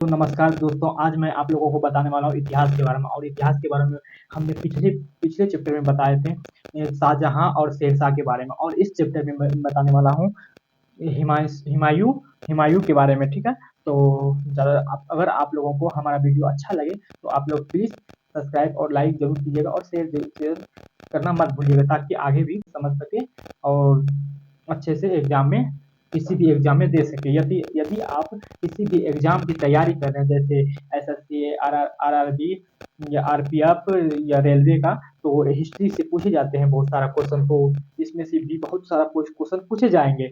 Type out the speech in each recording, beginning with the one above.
तो नमस्कार दोस्तों, आज मैं आप लोगों को बताने वाला हूँ इतिहास के बारे में। और इतिहास के बारे में हमने पिछले पिछले चैप्टर में बताए थे शाहजहां और शेरशाह के बारे में। और इस चैप्टर में मैं बताने वाला हूँ हिमायूं हिमायूं के बारे में। ठीक है, तो अगर आप लोगों को हमारा वीडियो अच्छा लगे तो आप लोग प्लीज़ सब्सक्राइब और लाइक जरूर कीजिएगा और शेयर करना मत भूलिएगा, ताकि आगे भी समझ सके और अच्छे से किसी भी एग्जाम में दे सके। यदि यदि आप किसी भी एग्जाम की तैयारी कर रहे हैं, जैसे एसएससी, आरआरबी या आरपीएफ या रेलवे का, तो हिस्ट्री से पूछे जाते हैं बहुत सारा क्वेश्चन। तो इसमें से भी बहुत सारा क्वेश्चन पूछे जाएंगे।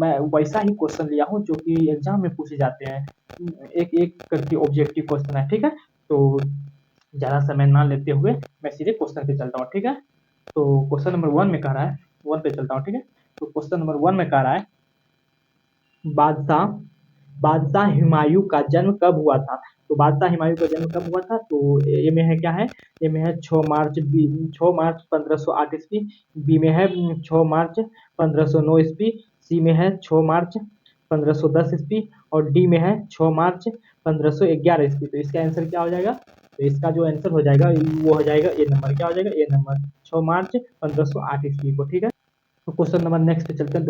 मैं वैसा ही क्वेश्चन लिया हूँ जो कि एग्जाम में पूछे जाते हैं। एक एक करके ऑब्जेक्टिव क्वेश्चन है। ठीक है, तो ज़्यादा समय ना लेते हुए मैं सीधे क्वेश्चन पे चलता हूँ। ठीक है, तो क्वेश्चन नंबर वन में कह रहा है, वन पे चलता हूँ। ठीक है, तो क्वेश्चन नंबर वन में कह रहा है, बादशाह बादशाह हुमायूं का जन्म कब हुआ था। तो बादशाह हुमायूं का जन्म कब हुआ था, तो ए में है क्या है, ए में है 6 मार्च 1508 ईस्वी, बी में है 6 मार्च 1509 ईस्वी, सी में है 6 मार्च 1510 ईस्वी और डी में है 6 मार्च 1511 ईस्वी। तो इसका आंसर क्या हो जाएगा, तो इसका जो आंसर हो जाएगा वो हो जाएगा ए नंबर। क्या हो जाएगा, ए नंबर 6 मार्च 1508 ईस्वी को। ठीक है, तो क्वेश्चन नंबर नेक्स्ट पे चलते हैं।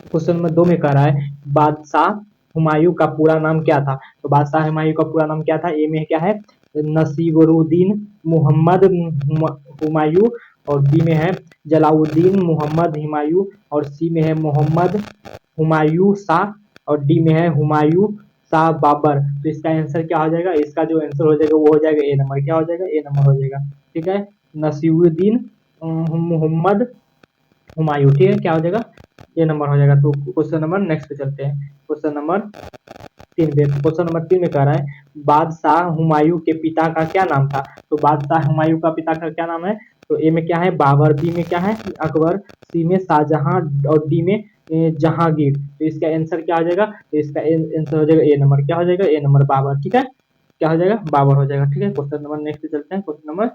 क्वेश्चन नंबर दो में कह रहा है, बादशाह हुमायूं का पूरा नाम क्या था। तो बादशाह हुमायूं का पूरा नाम क्या था, ए में क्या है, नसीरुद्दीन मोहम्मद हुमायूं, और बी में है जलालुद्दीन मोहम्मद हुमायूं, और सी में है मोहम्मद हुमायूं शाह, और डी में है हुमायूं शाह बाबर। तो इसका आंसर क्या हो जाएगा, इसका जो आंसर हो जाएगा वो हो जाएगा ए नंबर। क्या हो जाएगा, ए नंबर हो जाएगा। ठीक है, नसीरुद्दीन मोहम्मद हुमायूं। ठीक है, क्या हो जाएगा, ये नंबर हो जाएगा। तो क्वेश्चन नंबर नेक्स्ट पे चलते हैं। क्वेश्चन नंबर तीन पे, क्वेश्चन नंबर तीन में कह रहा है, बादशाह हुमायूं के पिता का क्या नाम था। तो बादशाह हुमायूं का पिता का क्या नाम है, तो ए में क्या है बाबर, बी में क्या है अकबर, सी में शाहजहां और डी में जहांगीर। तो इसका आंसर क्या हो जाएगा, तो इसका आंसर हो जाएगा ए नंबर। क्या हो जाएगा, ए नंबर बाबर। ठीक है, क्या हो जाएगा, बाबर हो जाएगा। ठीक है, क्वेश्चन नंबर नेक्स्ट पे चलते हैं। क्वेश्चन नंबर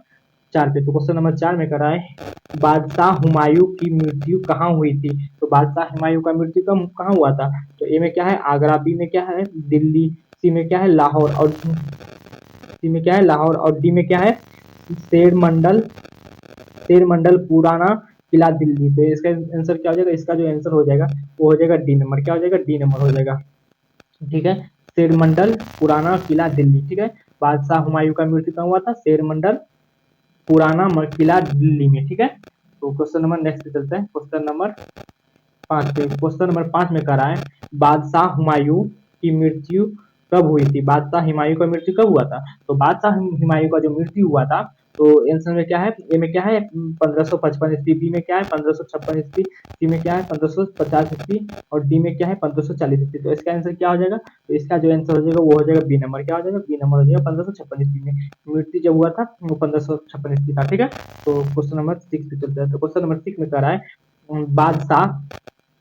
चार पे, तो क्वेश्चन नंबर चार में करा है, बादशाह हुमायूं की मृत्यु कहाँ हुई थी। तो बादशाह हुमायूं का मृत्यु कहाँ हुआ था, तो ए में क्या है आगरा, बी में क्या है दिल्ली, सी में क्या है लाहौर, और सी में क्या है लाहौर, और डी में क्या है शेर मंडल शेर मंडल पुराना किला दिल्ली। तो इसका आंसर क्या हो जाएगा, इसका जो आंसर हो जाएगा वो हो जाएगा डी नंबर। क्या हो जाएगा, डी नंबर हो जाएगा। ठीक है, शेर मंडल पुराना किला दिल्ली। ठीक है, बादशाह हुमायूं का मृत्यु कहाँ हुआ था, शेर मंडल पुराना किला दिल्ली में। ठीक है, तो क्वेश्चन नंबर नेक्स्ट पे चलते हैं। क्वेश्चन नंबर पाँच पे, क्वेश्चन नंबर पाँच में कह रहा है, बादशाह हुमायूं की मृत्यु कब हुई थी। बादशाह हुमायूं का मृत्यु कब हुआ था, तो बादशाह हुमायूं का जो मृत्यु हुआ था, तो आंसर में क्या है, ए में क्या है 1555 ईस्वी, बी में क्या है 1556 ईस्वी, सी में क्या है 1550 ईस्वी, और डी में क्या है 1540 ईस्वी। तो इसका आंसर क्या हो जाएगा, तो इसका जो आंसर हो जाएगा वो हो जाएगा बी नंबर। क्या हो जाएगा, बी नंबर हो जाएगा 1556 ईस्वी में मृत्यु जब हुआ था वो 1556 ईस्वी था। ठीक है, तो क्वेश्चन नंबर सिक्स पे चलते हैं। तो क्वेश्चन नंबर सिक्स में कह रहा है,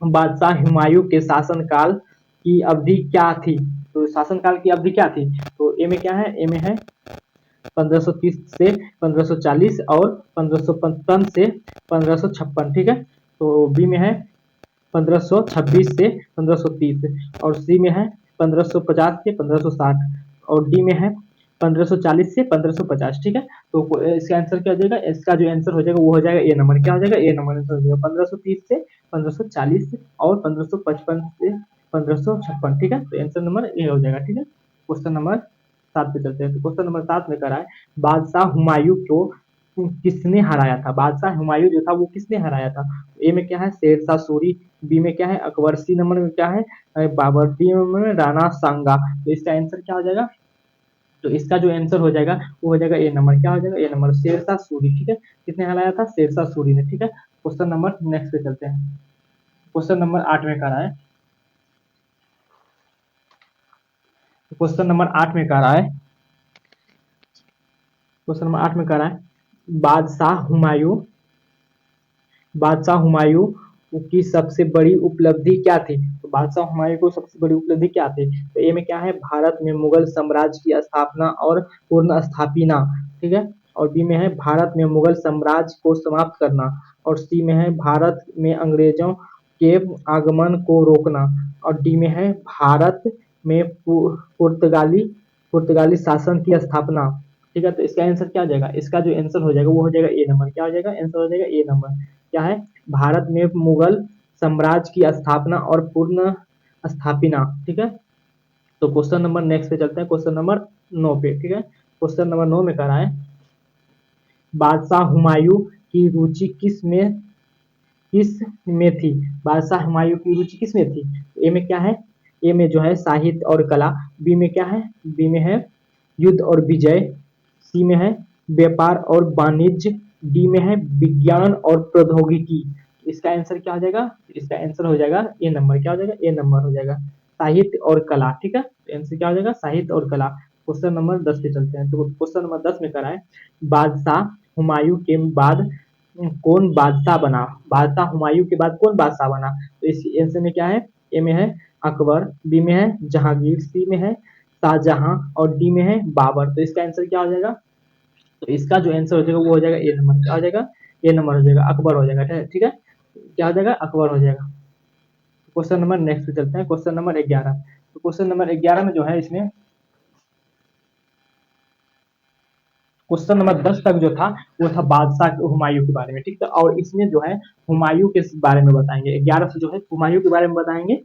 बादशाह हुमायूं के शासनकाल की अवधि क्या थी। तो शासनकाल की अवधि क्या थी, तो ए में क्या है, ए में है 1530 से 1540 और 1555 से 1556। ठीक है, तो बी में है 1526 से 1530, और सी में है 1550 से 1560, और डी में है 1540 से 1550। ठीक है, तो इसका आंसर क्या हो जाएगा, इसका जो आंसर हो जाएगा वो हो जाएगा ए नंबर। क्या हो जाएगा, ए नंबर आंसर हो जाएगा 1530 से 1540 और 1555 से 1556। ठीक है, तो आंसर नंबर ए हो जाएगा। ठीक है, क्वेश्चन नंबर सात पे चलते हैं। तो क्वेश्चन नंबर सात में करा है, बादशाह हुमायूं को किसने हराया था। बादशाह हुमायूं जो था वो किसने हराया था, ए में क्या है शेरशाह सूरी, बी में क्या है अकबर, सी नंबर में क्या है बाबर, डी नंबर में राणा सांगा। तो इसका आंसर क्या हो जाएगा, तो इसका जो आंसर हो जाएगा वो हो जाएगा ए नंबर। क्या हो जाएगा, ए नंबर शेरशाह सूरी। ठीक है, किसने हराया था, शेरशाह सूरी ने। ठीक है, क्वेश्चन नंबर नेक्स्ट पे चलते हैं। क्वेश्चन नंबर आठ में कह रहा है, क्वेश्चन नंबर आठ में कह रहा है, क्वेश्चन नंबर आठ में कह रहा है, बादशाह हुमायूं बादशाह हुमायूं की सबसे बड़ी उपलब्धि क्या थी। तो बादशाह हुमायूं को सबसे बड़ी उपलब्धि क्या थी, तो ए में क्या है भारत में मुगल साम्राज्य की स्थापना और पूर्ण स्थापना। ठीक है, और बी में है भारत में मुगल साम्राज्य को समाप्त करना, और सी में है भारत में अंग्रेजों के आगमन को रोकना, और डी में है भारत में पुर्तगाली पुर्तगाली शासन की स्थापना। ठीक है, तो इसका आंसर क्या हो जाएगा, इसका जो आंसर हो जाएगा वो हो जाएगा ए नंबर। क्या हो जाएगा, आंसर हो जाएगा ए नंबर। क्या है, भारत में मुगल साम्राज्य की स्थापना और पूर्ण स्थापना। ठीक है, तो क्वेश्चन नंबर नेक्स्ट पे चलते हैं, क्वेश्चन नंबर 9 पे। ठीक है, क्वेश्चन नंबर 9 में कह रहा है बादशाह हुमायूं की रुचि किस में थी। बादशाह हुमायूं की रुचि किस में थी। ए में क्या है, ए में जो है साहित्य और कला, बी में क्या है, बी में है युद्ध और विजय, सी में है व्यापार और वाणिज्य, डी में है विज्ञान और प्रौद्योगिकी। इसका आंसर क्या हो जाएगा, इसका आंसर हो जाएगा ए नंबर। क्या हो जाएगा, ए नंबर हो जाएगा, साहित्य और कला। ठीक है, आंसर क्या हो जाएगा, साहित्य और कला। क्वेश्चन नंबर 10 पे चलते हैं, तो क्वेश्चन नंबर 10 में करा है बादशाह हुमायूं के बाद कौन बादशाह बना। बादशाह हुमायूं के बाद कौन बादशाह बना। तो इस आंसर में क्या है, ए में है अकबर, बी में है जहांगीर, सी में है शाहजहां और डी में है बाबर। तो इसका आंसर क्या हो जाएगा, तो इसका जो आंसर हो जाएगा वो हो जाएगा ए नंबर। क्या हो जाएगा, ए नंबर हो जाएगा, अकबर हो जाएगा। ठीक है, क्या हो जाएगा, अकबर हो जाएगा। क्वेश्चन नंबर नेक्स्ट पे चलते हैं, क्वेश्चन नंबर 11। तो क्वेश्चन नंबर 11 में जो है इसमें क्वेश्चन नंबर 10 तक जो था वो था बादशाह हुमायूं के बारे में। ठीक है, और इसमें जो है हुमायूं के बारे में बताएंगे, 11 से जो है हुमायूं के बारे में बताएंगे।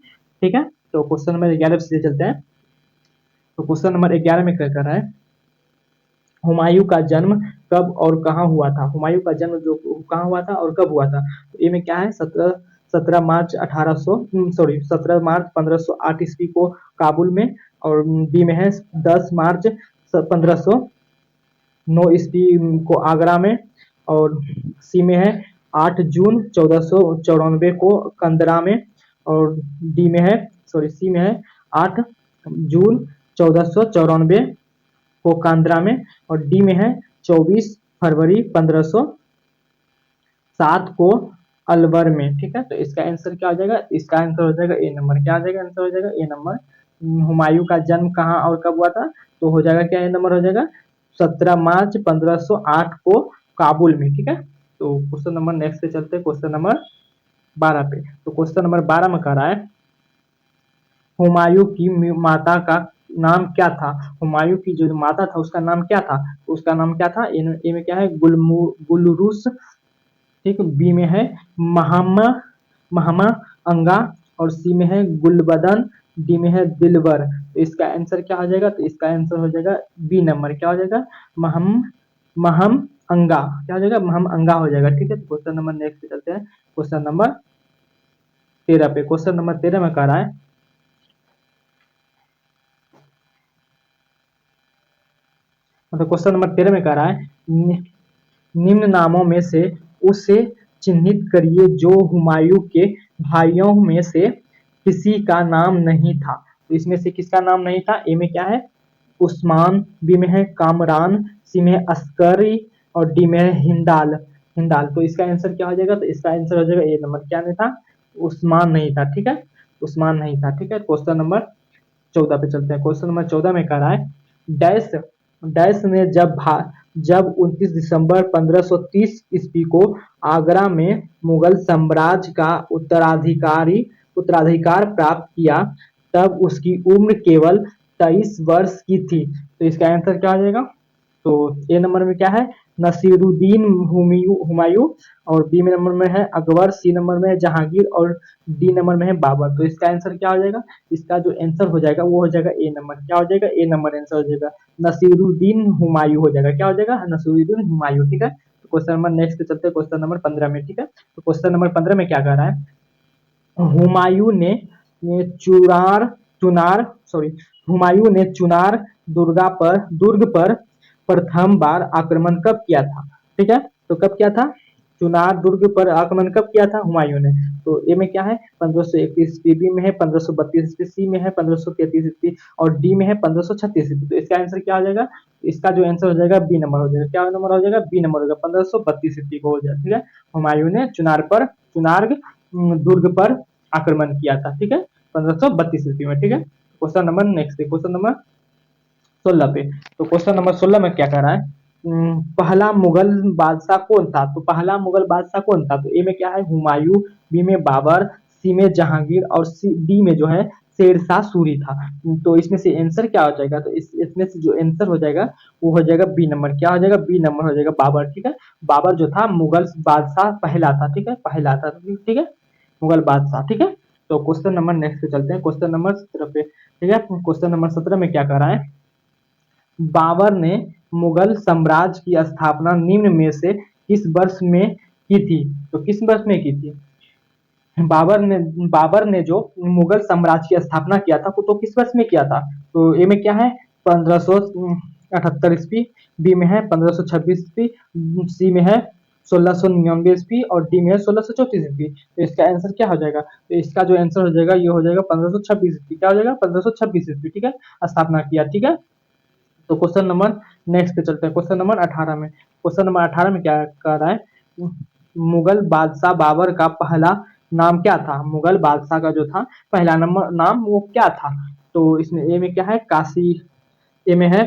ठीक है, तो क्वेश्चन नंबर 11 से चलते हैं, तो क्वेश्चन नंबर 11 में क्या कर रहा है, हुमायूं का जन्म कब और कहाँ हुआ था। हुमायूं का जन्म जो कहाँ हुआ था और कब हुआ था। तो ये में क्या है, 17 मार्च 1508 ईस्वी को काबुल में, और बी में है 10 मार्च 1509 ईस्वी को आगरा में, और सी में है 8 जून 1494 को कंदरा में, और डी में है, सॉरी सी में है 8 जून 1494 को कांद्रा में, और डी में है 24 फरवरी 1507 को अलवर में। ठीक है, तो इसका आंसर क्या हो जाएगा, इसका आंसर हो जाएगा ए नंबर। क्या हो जाएगा, आंसर हो जाएगा ए नंबर। हुमायूं का जन्म कहाँ और कब हुआ था, तो हो जाएगा क्या, ए नंबर हो जाएगा 17 मार्च 1508 को काबुल में। ठीक है, तो क्वेश्चन नंबर नेक्स्ट पे चलते हैं, क्वेश्चन नंबर 12 पे। तो क्वेश्चन नंबर 12 में कह रहा है हुमायूं की माता का नाम क्या था। हुमायूं की जो माता था उसका नाम क्या था, उसका नाम क्या था। ए में क्या है, गुलरुस, ठीक, बी में है महमा महमा अंगा, और सी में है गुलबदन, डी में है दिलवर। तो इसका आंसर क्या हो जाएगा, तो इसका आंसर हो जाएगा बी नंबर। क्या हो जाएगा, महम महम अंगा। क्या हो जाएगा, महम अंगा हो जाएगा। ठीक है, तो क्वेश्चन नंबर नेक्स्ट चलते हैं, क्वेश्चन नंबर 13 पे। क्वेश्चन नंबर 13 में कह रहा है मतलब क्वेश्चन नंबर 13 में कह रहा है निम्न नामों में से उसे चिन्हित करिए जो हुमायूं के भाइयों में से किसी का नाम नहीं था। तो इसमें से किसका नाम नहीं था, ए में क्या है उस्मान, बी में है कामरान, सी में है अस्करी, और डी में है हिंदाल हिंदाल। तो इसका आंसर क्या हो जाएगा, तो इसका आंसर हो जाएगा ए नंबर। क्या नहीं था, उस्मान नहीं था। ठीक है, उस्मान नहीं था। ठीक है, क्वेश्चन नंबर 14 पे चलते हैं, क्वेश्चन नंबर 14 में कह रहा है डैश डैश ने जब 29 दिसंबर 1530 ईस्वी को आगरा में मुगल साम्राज्य का उत्तराधिकार प्राप्त किया, तब उसकी उम्र केवल 23 वर्ष की थी। तो इसका आंसर क्या हो जाएगा, तो ए नंबर में क्या है नसीरुद्दीन हुमायूं, और बी में नंबर में है अकबर, सी नंबर में है जहांगीर, और डी नंबर में है बाबर। तो इसका आंसर क्या हो जाएगा, इसका जो आंसर हो जाएगा वो हो जाएगा ए नंबर। क्या हो जाएगा, ए नंबर आंसर हो जाएगा, नसीरुद्दीन हुमायूं हो जाएगा। क्या हो जाएगा, नसीरुद्दीन हुमायूं। ठीक है, तो क्वेश्चन नंबर नेक्स्ट पे चलते हैं, क्वेश्चन नंबर 15 में। ठीक है, तो क्वेश्चन नंबर 15 में क्या कह रहा है हुमायूं ने चुनार चुनार सॉरी हुमायूं ने चुनार दुर्ग पर प्रथम बार आक्रमण कब किया था। ठीक है, तो कब किया था, चुनार दुर्ग पर आक्रमण कब किया था हुमायूं ने। तो ए में क्या है 1531 ईस्वी, बी में है 1532 ईस्वी, सी में है 1533 ईस्वी, और डी में है 1536 ईस्वी। तो इसका आंसर क्या हो जाएगा, इसका जो आंसर हो जाएगा बी नंबर हो जाएगा। क्या नंबर हो जाएगा, बी नंबर हो जाएगा, 1532 ईस्वी को हो जाएगा। ठीक है, हुमायूं ने चुनार दुर्ग पर आक्रमण किया था। ठीक है, 1532 ईस्वी में। ठीक है, question number next, question number 16 पे। तो क्वेश्चन नंबर 16 में क्या कह रहा है पहला मुगल बादशाह कौन था। तो पहला मुगल बादशाह कौन था, तो ए में क्या है हुमायूं, बी में बाबर, सी में जहांगीर, और डी में जो है शेरशाह सूरी था। तो इसमें से आंसर क्या हो जाएगा, तो इसमें से जो आंसर हो जाएगा वो हो जाएगा बी नंबर। क्या हो जाएगा, बी नंबर हो जाएगा, बाबर। ठीक है, बाबर जो था मुगल बादशाह पहला था। ठीक है, पहला था। ठीक है, मुगल बादशाह। ठीक है, तो क्वेश्चन नंबर नेक्स्ट पे चलते हैं, क्वेश्चन नंबर 17 पे। ठीक है, क्वेश्चन नंबर 17 में क्या कह रहा है, बाबर ने मुगल साम्राज्य की स्थापना निम्न में से किस वर्ष में की थी। तो किस वर्ष में की थी, बाबर ने जो मुगल साम्राज्य की स्थापना किया था तो किस वर्ष में किया था। तो ए में क्या है, 1578 ईस्वी, बी में है 1526 ईस्वी, सी में है 1699 ईस्वी और डी में है 1634 ईस्वी। तो इसका आंसर क्या हो जाएगा, तो इसका जो आंसर हो जाएगा ये हो जाएगा 1526 ईस्वी। क्या हो जाएगा, 1526 ईस्वी। ठीक है, स्थापना किया। ठीक है, तो क्वेश्चन नंबर नेक्स्ट पे चलते हैं, क्वेश्चन नंबर 18 में। क्वेश्चन नंबर 18 में क्या कह रहा है, मुगल बादशाह बाबर का पहला नाम क्या था। मुगल बादशाह का जो था पहला नंबर नाम वो क्या था। तो इसमें ए में क्या है, काशी, ए में है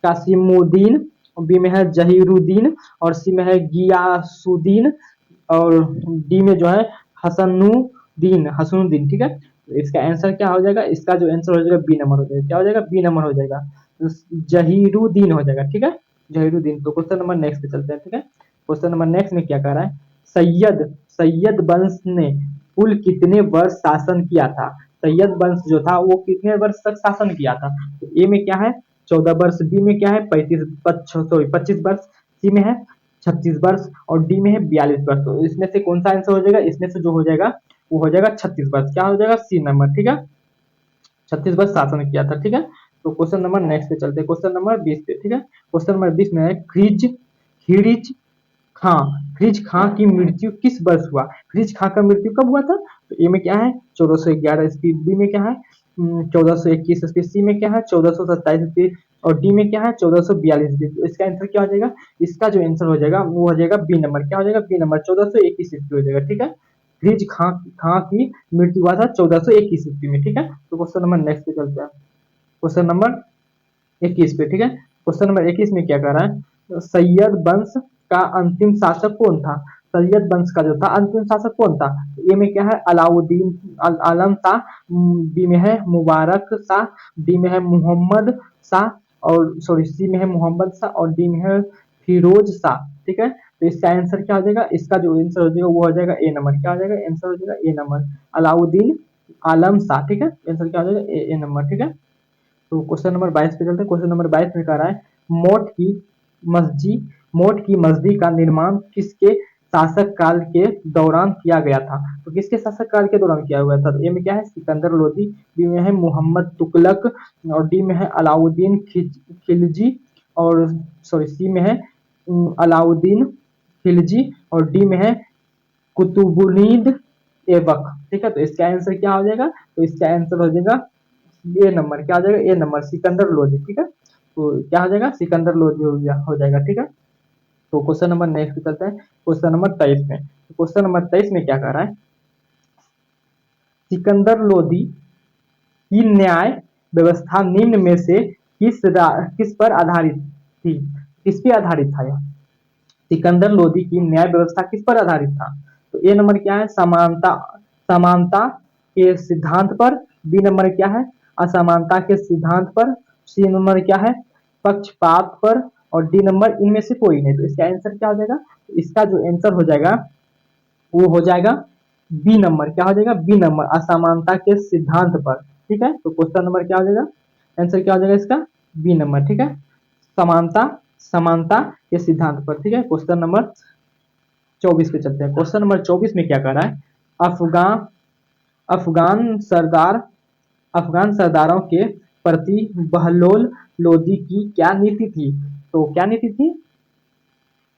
कासिमुद्दीन, बी में है जहीरुद्दीन और सी में है गियासुद्दीन और डी में जो है हसनुद्दीन। ठीक है, तो इसका आंसर क्या हो जाएगा, इसका जो आंसर हो जाएगा बी नंबर हो जाएगा। क्या हो जाएगा, बी नंबर हो जाएगा, जहीरुद्दीन हो जाएगा। ठीक है, जहीरुद्दीन। तो क्वेश्चन नंबर नेक्स्ट पे चलते हैं। ठीक है, क्वेश्चन नंबर नेक्स्ट में क्या कह रहा है, सैयद वंश ने कुल कितने वर्ष शासन किया था। सैयद वंश जो था वो कितने वर्ष तक शासन किया था। तो ए में क्या है 14 वर्ष, बी में क्या है 25 वर्ष, सी में है 36 वर्ष और डी में है 42 वर्ष। तो इसमें से कौन सा आंसर हो जाएगा, इसमें से जो हो जाएगा वो हो जाएगा 36 वर्ष। क्या हो जाएगा, सी नंबर। ठीक है, 36 वर्ष शासन किया था। ठीक है, तो क्वेश्चन नंबर नेक्स्ट पे चलते हैं, क्वेश्चन नंबर 20 पे। ठीक है, क्वेश्चन नंबर 20 में है खिरिज खां खिरिज खां की मृत्यु किस वर्ष हुआ। खिरिज खां का मृत्यु कब हुआ था। तो ए में क्या है 1411 ईस्वी, बी में क्या है 1421 ईस्वी, सी में क्या है 1427 ईस्वी और डी में क्या है 1442 ईस्वी। तो इसका आंसर क्या हो जाएगा, इसका जो आंसर हो जाएगा वो हो जाएगा बी नंबर। क्या हो जाएगा, बी नंबर 1421 ईस्वी हो जाएगा। ठीक है, खिरिज खां की मृत्यु हुआ था 1421 ईस्वी में। ठीक है, तो क्वेश्चन नंबर नेक्स्ट पे चलते हैं, क्वेश्चन नंबर 21 पे। ठीक है, क्वेश्चन नंबर 21 में क्या कह रहा है, तो सैयद वंश का अंतिम शासक कौन था। सैयद वंश का जो था अंतिम शासक कौन था। ए में क्या है अलाउद्दीन आलम शाह, बी में है मुबारक शाह, डी में है मोहम्मद शाह और सॉरी सी में है मोहम्मद शाह और डी में है फिरोज शाह। ठीक है, तो इसका आंसर क्या हो जाएगा, इसका जो आंसर हो जाएगा वो हो जाएगा ए नंबर। क्या हो जाएगा, आंसर हो जाएगा ए नंबर, अलाउद्दीन आलम शाह। ठीक है, आंसर क्या हो जाएगा ए नंबर। ठीक है, तो क्वेश्चन नंबर 22 पे चलते हैं, क्वेश्चन नंबर 22 में कह रहा है मस्जिद मोट की मस्जिद का निर्माण किसके शासक काल के दौरान किया गया था। तो किसके शासक काल के दौरान किया हुआ था। तो ए में क्या है सिकंदर लोदी, बी में है मोहम्मद तुगलक और डी में है अलाउद्दीन खिलजी और सॉरी सी में है अलाउद्दीन खिलजी और डी में है कुतुबुद्दीन ऐबक। ठीक है, तो इसका आंसर क्या हो जाएगा, तो इसका आंसर हो जाएगा ए नंबर। क्या हो जाएगा, ए नंबर सिकंदर लोधी। ठीक है, तो क्या हो जाएगा सिकंदर लोधी हो जाएगा। ठीक है, तो क्वेश्चन नंबर नेक्स्ट चलते हैं, क्वेश्चन नंबर 23 में। क्वेश्चन नंबर 23 में क्या कह रहा है, सिकंदर लोधी की न्याय व्यवस्था निम्न में से किस पर आधारित थी। किस पे आधारित था यह, सिकंदर लोधी की न्याय व्यवस्था किस पर आधारित था। तो ए नंबर क्या है समानता समानता के सिद्धांत पर, बी नंबर क्या है असमानता के सिद्धांत पर, सी नंबर क्या है पक्षपात पर और डी नंबर इनमें से कोई नहीं। तो इसका आंसर क्या हो जाएगा, इसका जो आंसर हो जाएगा वो हो जाएगा बी नंबर। क्या हो जाएगा, बी नंबर असमानता के सिद्धांत पर। ठीक है, तो क्वेश्चन नंबर क्या हो जाएगा, आंसर क्या हो जाएगा इसका बी नंबर। ठीक है, समानता समानता के सिद्धांत पर। ठीक है, क्वेश्चन नंबर 24 पे चलते हैं, क्वेश्चन नंबर 24 में क्या कर रहा है, अफगान अफगान सरदार अफगान सरदारों के प्रति बहलोल लोदी की क्या नीति थी। तो क्या नीति थी,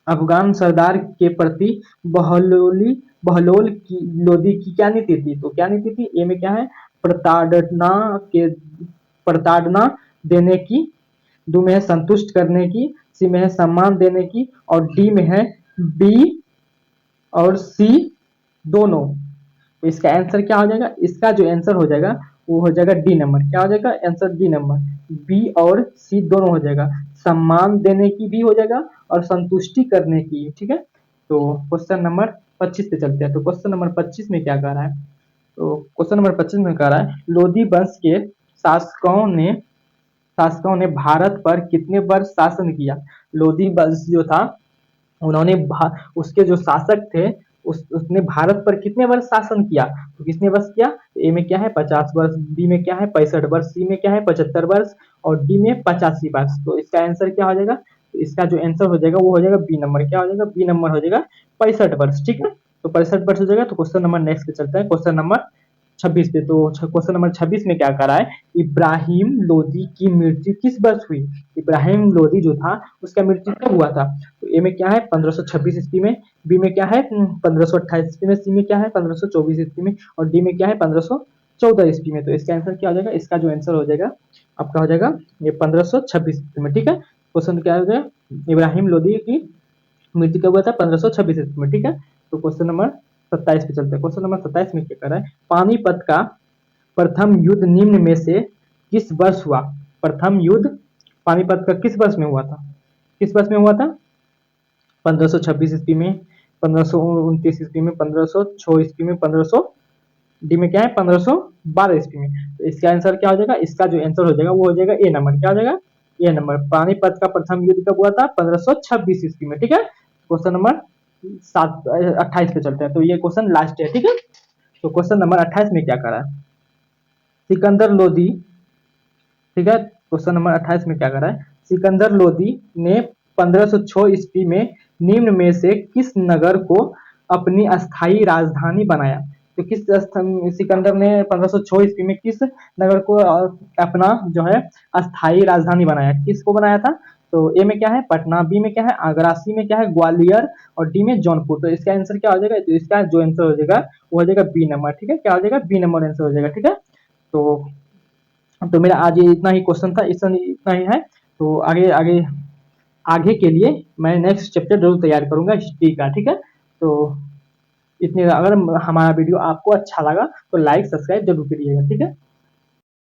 अफगान सरदार के प्रति बहलोल की लोदी की क्या नीति थी। तो क्या नीति थी, ए में क्या है प्रताड़ना के प्रताड़ना देने की, डी में है संतुष्ट करने की, सी में है सम्मान देने की और डी में है बी और सी दोनों। तो इसका आंसर क्या हो जाएगा, इसका जो आंसर हो जाएगा वो हो जाएगा डी नंबर। क्या हो जाएगा आंसर डी नंबर, बी और सी दोनों हो जाएगा, सम्मान देने की भी हो जाएगा और संतुष्टि करने की। ठीक है, तो क्वेश्चन नंबर 25 पे चलते हैं, तो क्वेश्चन नंबर 25 में क्या कह रहा है, तो क्वेश्चन नंबर 25 में कह रहा है लोधी वंश के शासकों ने भारत पर कितने वर्ष शासन किया। लोधी वंश जो था उन्होंने उसके जो शासक थे उसने भारत पर कितने वर्ष शासन किया। तो किसने वर्ष किया, ए में क्या है 50 वर्ष, बी में क्या है 65 वर्ष, सी में क्या है 75 वर्ष और डी में 85 वर्ष। तो इसका आंसर क्या हो जाएगा, तो इसका जो आंसर हो जाएगा वो हो जाएगा बी नंबर। क्या हो जाएगा, बी नंबर हो जाएगा 65 वर्ष। ठीक है, तो 65 वर्ष हो जाएगा। तो क्वेश्चन नंबर नेक्स्ट पे चलते हैं, क्वेश्चन नंबर 26 पे। तो क्वेश्चन नंबर 26 में क्या करा है, इब्राहिम लोदी की मृत्यु किस वर्ष हुई। इब्राहिम लोदी जो था उसका मृत्यु कब हुआ था। तो ए में क्या है 1526 ईस्वी में, बी में क्या है 1528 ईस्वी में, सी में क्या है 1524 ईस्वी में और डी में क्या है 1514 ईस्वी में। तो इसका आंसर क्या हो जाएगा, इसका जो आंसर हो जाएगा आपका हो जाएगा ये 1526 ईस्वी में। ठीक है, क्वेश्चन क्या हो जाएगा, इब्राहिम लोदी की मृत्यु कब हुआ था 1526 ईस्वी में। ठीक है, तो क्वेश्चन नंबर 27 पे चलते हैं। क्वेश्चन नंबर 27 में क्या कर रहा है, पानीपत का प्रथम युद्ध निम्न में से किस वर्ष हुआ। प्रथम युद्ध पानीपत का किस वर्ष में हुआ था, किस वर्ष में हुआ था, 1526 ईस्वी में, 1529 ईस्वी में, 1506 ईस्वी में, 1500 डी में क्या है 1512 ईस्वी में। तो इसका आंसर क्या हो जाएगा, इसका जो आंसर हो जाएगा वो हो जाएगा ए नंबर। क्या हो जाएगा, ए नंबर। पानीपत का प्रथम युद्ध कब हुआ था 1526 ईस्वी में। ठीक है, क्वेश्चन नंबर 28 पे चलते हैं। तो ये क्वेश्चन लास्ट है। ठीक है, तो क्वेश्चन नंबर 28 में क्या करा है, सिकंदर लोदी। ठीक है, क्वेश्चन नंबर 28 में क्या करा है, सिकंदर लोदी ने 1506 ईस्वी में निम्न में से किस नगर को अपनी अस्थायी राजधानी बनाया। तो किस सिकंदर ने 1506 ईस्वी में किस नगर को अपना जो है अस्थायी राजधानी बनाया, किसको बनाया था। तो ए में क्या है पटना, बी में क्या है आगरा, सी में क्या है ग्वालियर और डी में जौनपुर। तो इसका आंसर क्या हो जाएगा, तो इसका जो आंसर हो जाएगा वो हो जाएगा बी नंबर। ठीक है, क्या हो जाएगा, बी नंबर आंसर हो जाएगा। ठीक है, तो मेरा आज ये इतना ही क्वेश्चन था, इतना ही है। तो आगे आगे आगे के लिए मैं नेक्स्ट चैप्टर जरूर तैयार करूंगा हिस्ट्री का। ठीक है, तो इतने, अगर हमारा वीडियो आपको अच्छा लगा तो लाइक सब्सक्राइब जरूर करिएगा। ठीक है।